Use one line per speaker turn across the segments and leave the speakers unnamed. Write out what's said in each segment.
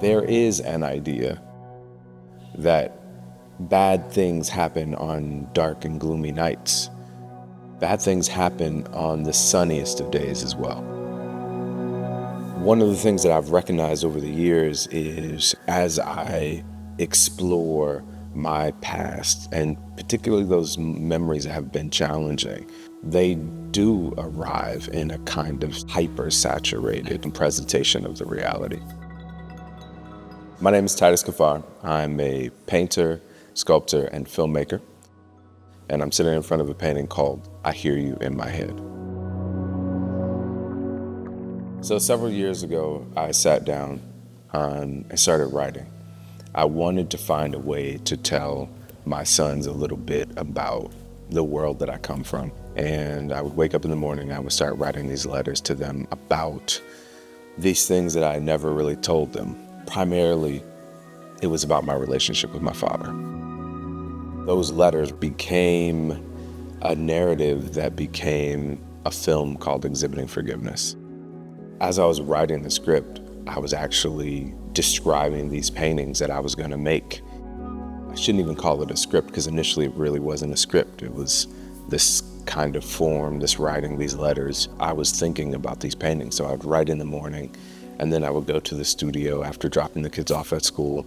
There is an idea that bad things happen on dark and gloomy nights. Bad things happen on the sunniest of days as well. One of the things that I've recognized over the years is as I explore my past, and particularly those memories that have been challenging, they do arrive in a kind of hyper-saturated presentation of the reality. My name is Titus Kaphar. I'm a painter, sculptor, and filmmaker. And I'm sitting in front of a painting called I Hear You in My Head. So several years ago, I sat down and started writing. I wanted to find a way to tell my sons a little bit about the world that I come from. And I would wake up in the morning and I would start writing these letters to them about these things that I never really told them. Primarily, it was about my relationship with my father. Those letters became a narrative that became a film called Exhibiting Forgiveness. As I was writing the script, I was actually describing these paintings that I was going to make. I shouldn't even call it a script because initially it really wasn't a script. It was this kind of form, this writing, these letters. I was thinking about these paintings. So I would write in the morning and then I would go to the studio after dropping the kids off at school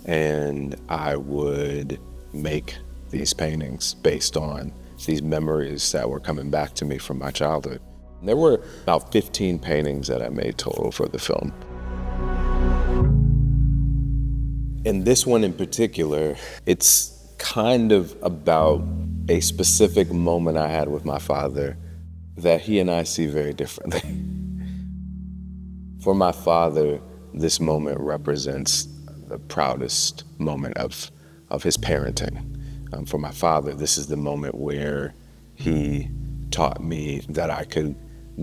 and I would make these paintings based on these memories that were coming back to me from my childhood. And there were about 15 paintings that I made total for the film. And this one in particular, it's kind of about a specific moment I had with my father that he and I see very differently. For my father, this moment represents the proudest moment of his parenting. For my father, this is the moment where he taught me that I could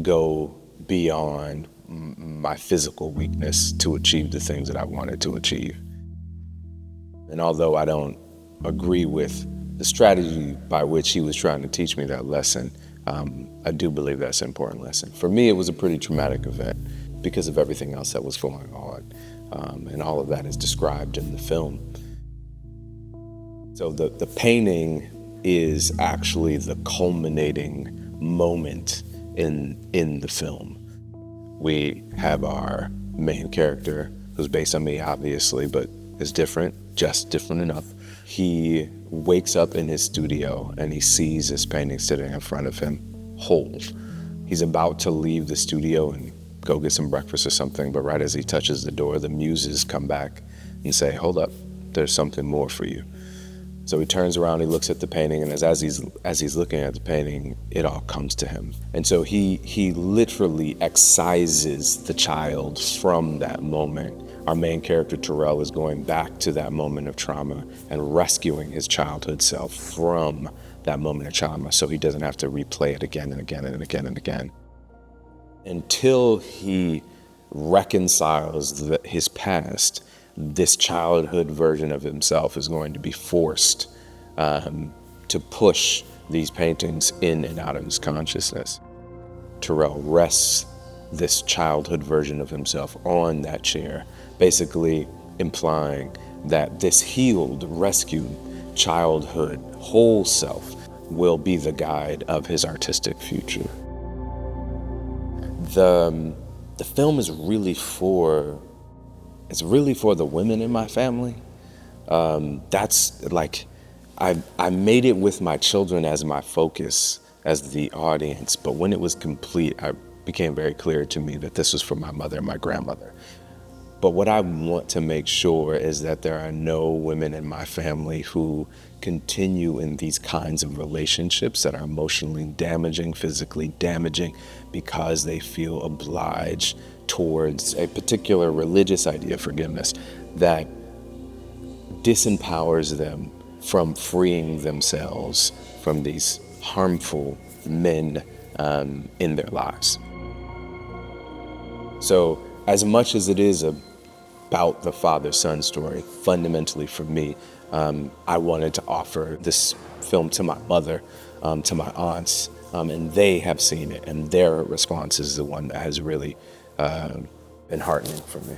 go beyond my physical weakness to achieve the things that I wanted to achieve. And although I don't agree with the strategy by which he was trying to teach me that lesson, I do believe that's an important lesson. For me, it was a pretty traumatic event because of everything else that was going on. And all of that is described in the film. So the painting is actually the culminating moment in the film. We have our main character, who's based on me, obviously, but is different, just different enough. He wakes up in his studio and he sees this painting sitting in front of him, whole. He's about to leave the studio and go get some breakfast or something, but right as he touches the door, the muses come back and say, hold up, there's something more for you. So he turns around, he looks at the painting, and as he's looking at the painting, it all comes to him. And so he literally excises the child from that moment. Our main character, Terrell, is going back to that moment of trauma and rescuing his childhood self from that moment of trauma so he doesn't have to replay it again and again and again and again. Until he reconciles his past, this childhood version of himself is going to be forced to push these paintings in and out of his consciousness. Terrell rests this childhood version of himself on that chair, basically implying that this healed, rescued childhood, whole self will be the guide of his artistic future. The film is really for the women in my family. That's like, I made it with my children as my focus, as the audience, but when it was complete, it became very clear to me that this was for my mother and my grandmother. But what I want to make sure is that there are no women in my family who continue in these kinds of relationships that are emotionally damaging, physically damaging, because they feel obliged towards a particular religious idea of forgiveness that disempowers them from freeing themselves from these harmful men in their lives. So as much as it is about the father-son story, fundamentally for me, I wanted to offer this film to my mother, to my aunts, and they have seen it, and their response is the one that has really been heartening for me.